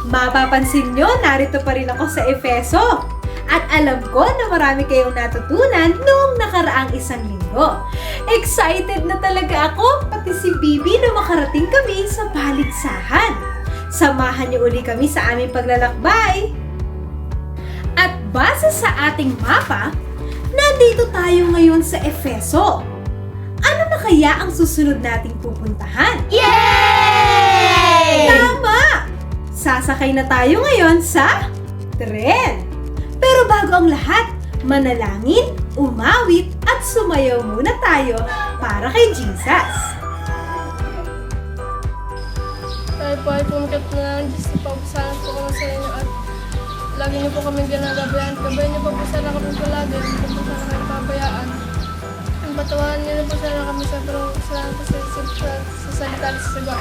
Mapapansin nyo, narito pa rin ako sa Efeso. At alam ko na marami kayong natutunan noong nakaraang isang linggo. Excited na talaga ako, pati si Bibi na makarating kami sa paligsahan. Samahan niyo uli kami sa aming paglalakbay. At base sa ating mapa, nandito tayo ngayon sa Efeso. Ano na kaya ang susunod nating pupuntahan? Yay! Tama! Sasakay na tayo ngayon sa tren. Pero bago ang lahat, manalangin, umawit at sumayaw muna tayo para kay Jesus. Tayo po ay pumikat na ng Diyos. Ipapasalan po kami sa inyo at lagi niyo po kami ginagabayan. Gabayan niyo po sana kami palagi. Hindi po sana kami pabayaan. Ang patawahan niyo po sana kami sa kasalanan po sa salita at sa sagot.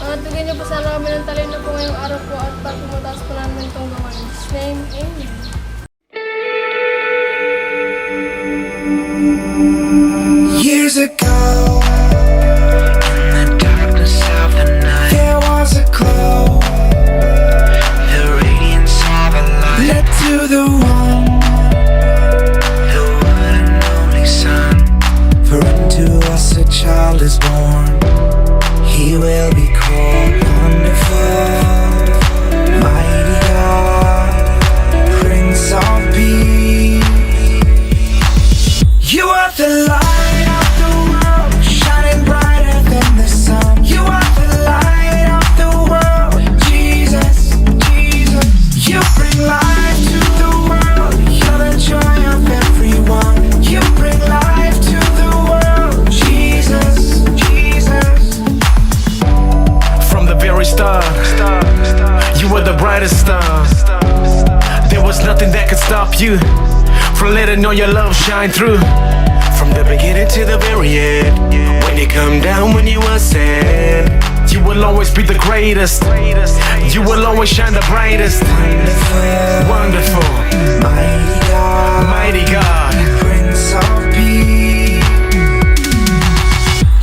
Tugin niyo po sana kami ng talino po ngayong araw po at para pumataas po namin itong gawain. In His name, Amen. Years ago, in the darkness of the night, there was a glow. The radiance of a light led to the one, the one and only Son. For unto us a child is born. He will be called Wonderful, Mighty God, Prince of Peace. You are the light of the world, shining brighter than the sun. You are the light of the world, Jesus, Jesus. You bring life to the world, you're the joy of everyone. You bring life to the world, Jesus, Jesus. From the very start, you were the brightest star. There was nothing that could stop you from letting all your love shine through. From the beginning to the very end, when you come down, when you ascend, you will always be the greatest. You will always shine the brightest. Wonderful, Mighty God, mighty God, Prince of Peace.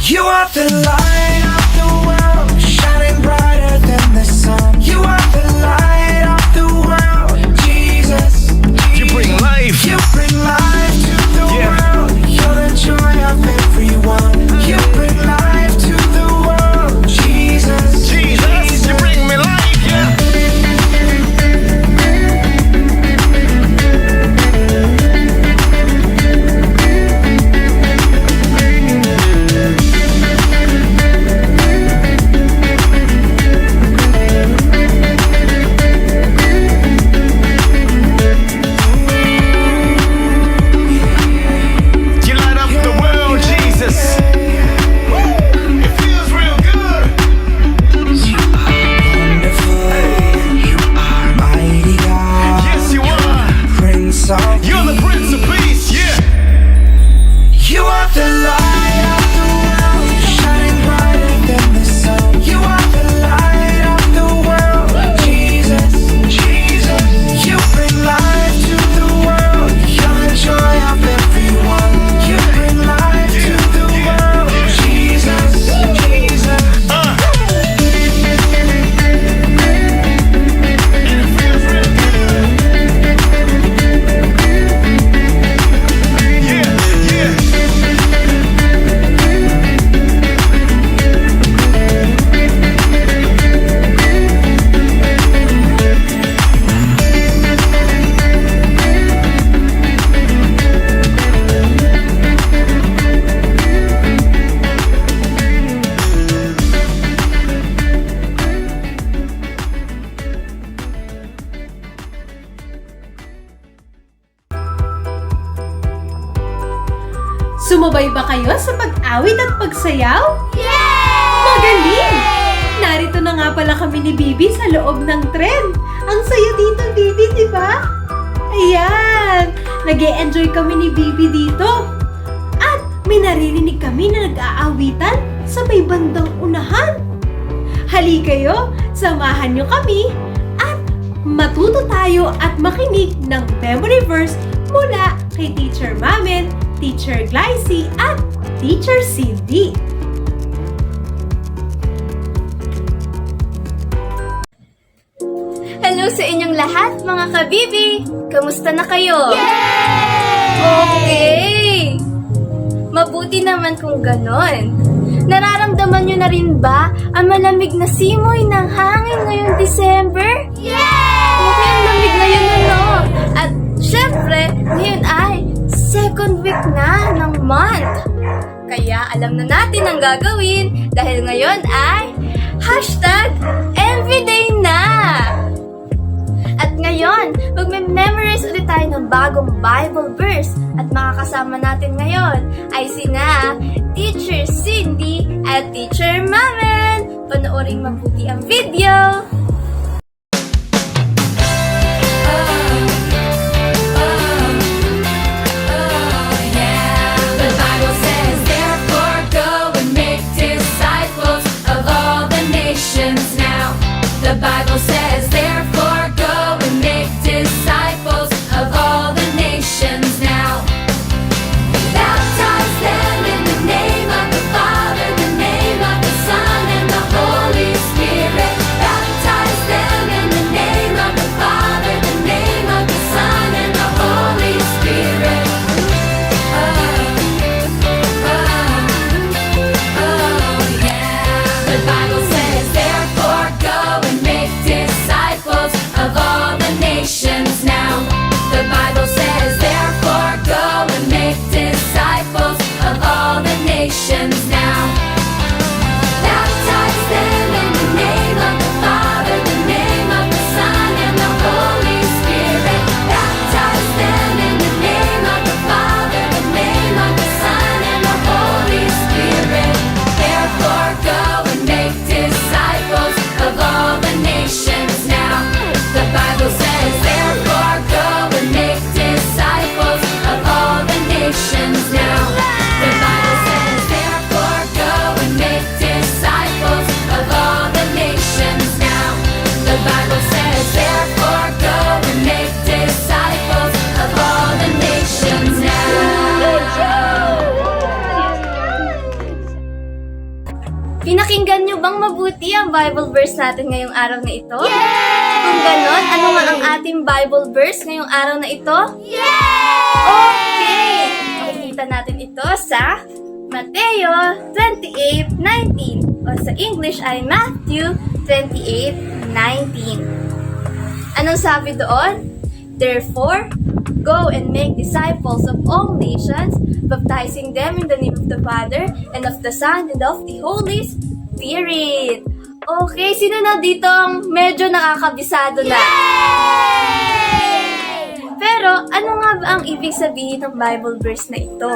You are the light of the world, shining brighter than the sun. You are the light of the world, Jesus. you bring life. You bring life to the Yeah. world. You're the joy of everyone. You bring life to the world, Jesus. Jesus, you bring me life, yeah. You light up the world, Jesus. Woo! It feels real good. You are wonderful. You are mighty God. Yes, you are. Prince of You're the Prince of Peace, yeah. You are the light of the world, shining brighter than the sun. You are the light of the world, Jesus, Jesus. You bring life to the world. You're the joy of everyone. You bring life to the world, Jesus, Jesus. Yeah, yeah. Sumabay ba kayo sa pag-awit at pagsayaw? Yay! Magaling! Narito na nga pala kami ni Bibi sa loob ng tren. Ang saya dito, Bibi, di ba? Ayan! Nag-e-enjoy kami ni Bibi dito. At may naririnig kami na nag-aawitan sa may bandang unahan. Hali kayo, samahan nyo kami at matuto tayo at makinig ng memory verse mula kay Teacher Mamen, Teacher Glycy at Teacher Cindy. mga kabibi! Kamusta na kayo? Okay! Mabuti naman kung ganon. Nararamdaman nyo na rin ba ang malamig na simoy ng hangin ngayong December? Okay, ang lamig ngayon ano. At syempre, ngayon ay second week na ng month. Kaya alam na natin ang gagawin dahil ngayon ay #everyday na! At ngayon, magme-memorize ulit tayo ng bagong Bible verse at makakasama natin ngayon ay sina Teacher Cindy at Teacher Mamen. Panoorin mabuti ang video! The Bible says, therefore go and make disciples of all the nations now. The Bible says, therefore go and make disciples of all the nations now. Baptize them in the name of the Father, the name of the Son, and the Holy Spirit. Baptize them in the name of the Father, the name of the Son, and the Holy Spirit. The Bible says, therefore go and make disciples of all the nations now. The Bible says, therefore go and make disciples of all the nations now. Baptize them in the name of the Father, the name of the Son, and the Holy Spirit. Baptize them in the name of the Father, the name of the Son, and the Holy Spirit. Therefore go and make disciples of all the nations now. The Bible says, therefore go and make disciples of all the nations now. The Bible says, therefore go and make disciples of all the nations now. The Bible says, therefore go and make disciples of all the nations now. Pinakinggan nyo bang mabuti ang Bible verse natin ngayong araw na ito? Kung ganon, ano nga ang ating Bible verse ngayong araw na ito? Okay! Makikita natin ito sa Mateo 28:19 o sa English ay Matthew 28:19. Anong sabi doon? Therefore, go and make disciples of all nations, baptizing them in the name of the Father, and of the Son, and of the Holy Spirit. Okay, sino na dito ang medyo nakakabisado na? Pero, ano nga ba ang ibig sabihin ng Bible verse na ito?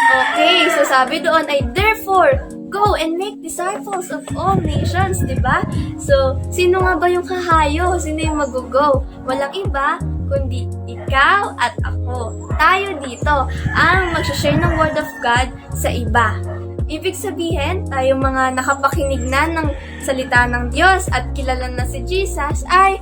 Okay, so sabi doon ay, therefore, go and make disciples of all nations, di ba? So, sino nga ba yung kahayo? Sino yung mag-go? Walang iba, kundi ikaw at ako. Tayo dito ang mag-share ng Word of God sa iba. Ibig sabihin, tayo mga nakapakinig na ng salita ng Diyos at kilala na si Jesus ay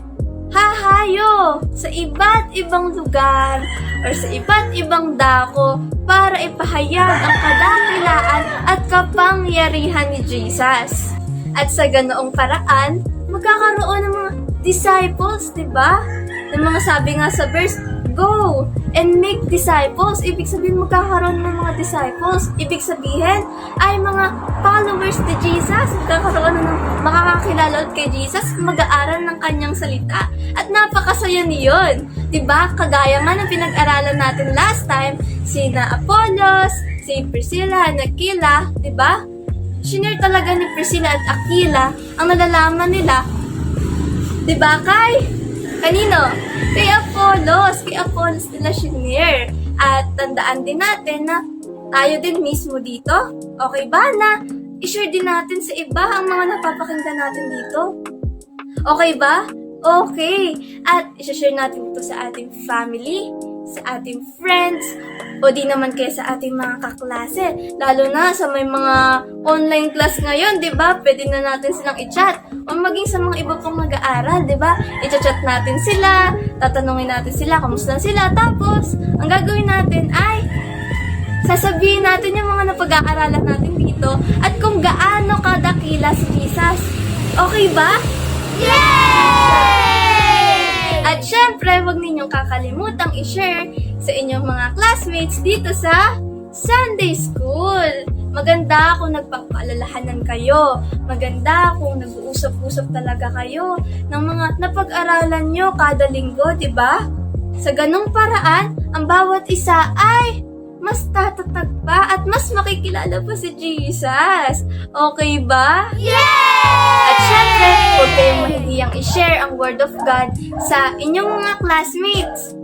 hahayo sa iba't ibang lugar or sa iba't ibang dako para ipahayag ang kadakilaan at kapangyarihan ni Jesus. At sa ganoong paraan, magkakaroon ng mga disciples, di ba? Yung mga sabi nga sa verse, go and make disciples. Ibig sabihin, magkakaroon ng mga disciples. Ibig sabihin, ay mga followers ni Jesus. Magkakaroon ng makakakilala kay Jesus, mag-aaral ng kanyang salita. At napakasaya niyon. Diba? Kagaya nga ng pinag-aralan natin last time, sina Apollos, si Priscilla, and Aquila, diba? Shinare talaga ni Priscilla at Aquila ang nalalaman nila. Diba, Kai? Kanino? Kay Apollos. Kay Apollos nila shinare. At tandaan din natin na tayo din mismo dito. Okay ba na i-share din natin sa iba ang mga napapakinggan natin dito? Okay ba? Okay. At i-share natin ito sa ating family, sa ating friends, o di naman kaya sa ating mga kaklase. Lalo na sa may mga online class ngayon, di ba? Pwede na natin silang i-chat. O maging sa mga iba pang mag-aaral, di ba? I-chat natin sila, tatanungin natin sila, kamusta sila. Tapos, ang gagawin natin ay sasabihin natin yung mga napag-aaralan natin dito at kung gaano kadakila si Jesus. Okay ba? Yay! At At syempre, huwag ninyong kakalimutang i-share sa inyong mga classmates dito sa Sunday School. Maganda kung nagpapaalalahanan kayo. Maganda kung nag-uusap-usap talaga kayo ng mga napag-aralan nyo kada linggo, di ba? Sa ganong paraan, ang bawat isa ay mas tatatag pa at mas makikilala pa si Jesus. Okay ba? Yay! At syempre, huwag kayong mahihiyang i-share ang Word of God sa inyong mga classmates,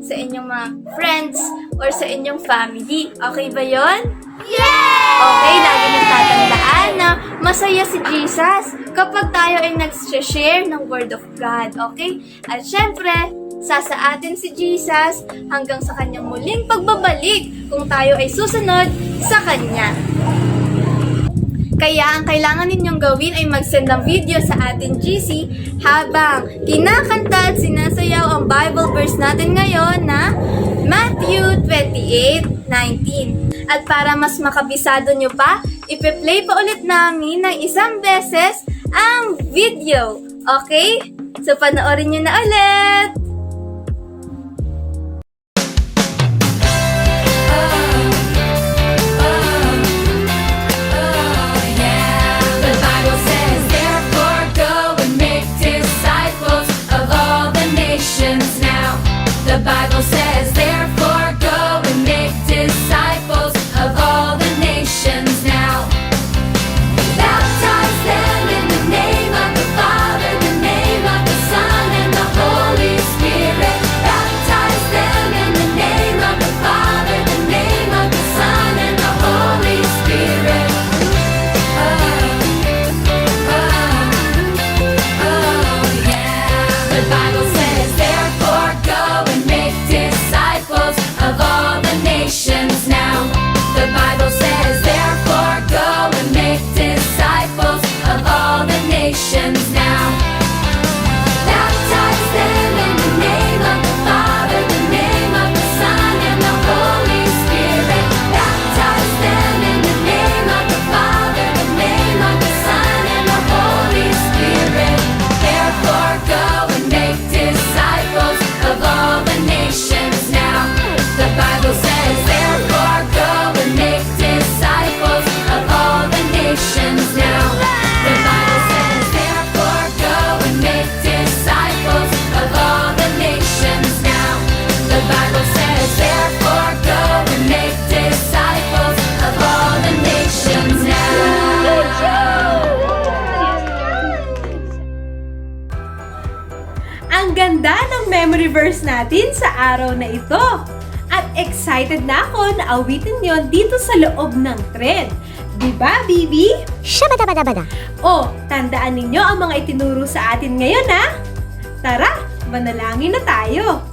sa inyong mga friends, or sa inyong family. Okay ba yon? Yay! Okay, lagi niyong tatandaan na masaya si Jesus kapag tayo ay nag-share ng Word of God. Okay? At syempre, sasaatin si Jesus hanggang sa kanyang muling pagbabalik kung tayo ay susunod sa kanya. Kaya ang kailangan ninyong gawin ay mag-send ng video sa ating GC habang kinakanta at sinasayaw ang Bible verse natin ngayon na Matthew 28:19. At para mas makabisado nyo pa, ipe-play pa ulit namin ng isang beses ang video. Okay? So panoorin nyo na ulit! The Bible says, therefore go and make disciples of all the nations now. The Bible says, therefore go and make disciples of all the nations now. Baptize them in the name of the Father, the name of the Son, and the Holy Spirit. Baptize them in the name of the Father, the name of the Son, and the Holy Spirit. The Bible says, therefore go and make disciples of all the nations now. The Bible says, therefore go and make disciples of all the nations now. Baptize them in the name of the Father, the name of the Son, and the Holy Spirit. Baptize them in the name of the Father, the name of the Son, and the Holy Spirit. Therefore go and make disciples of all the nations now. The Bible says, therefore go and make disciples of all the nations now. The Bible says, therefore go and make disciples of all the nations now. The Bible says, therefore go and make disciples of all the nations now. Ang ganda ng memory verse natin sa araw na ito. At excited na ako na awitin yon dito sa loob ng tren. Diba, Bibi? Shabadabadabada. O, tandaan ninyo ang mga itinuro sa atin ngayon, ha? Tara, manalangin na tayo.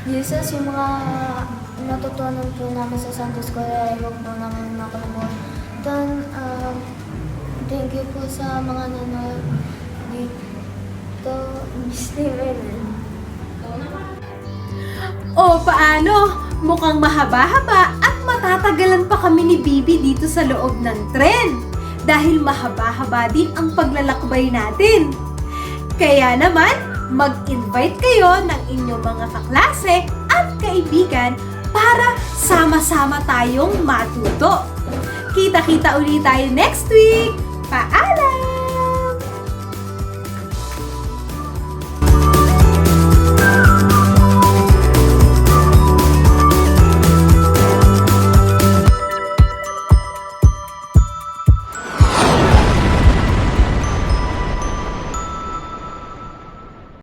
Jesus, yung mga natutunan po namin sa Sunday School ay huwag po namin makalimutan. Thank you po sa mga nanonood dito. O, paano? Mukhang mahaba-haba at matatagalan pa kami ni Bibi dito sa loob ng tren. Dahil mahaba-haba din ang paglalakbay natin. Kaya naman, mag-invite kayo ng inyong mga kaklase at kaibigan para sama-sama tayong matuto. Kita-kita ulit tayo next week. Paalam!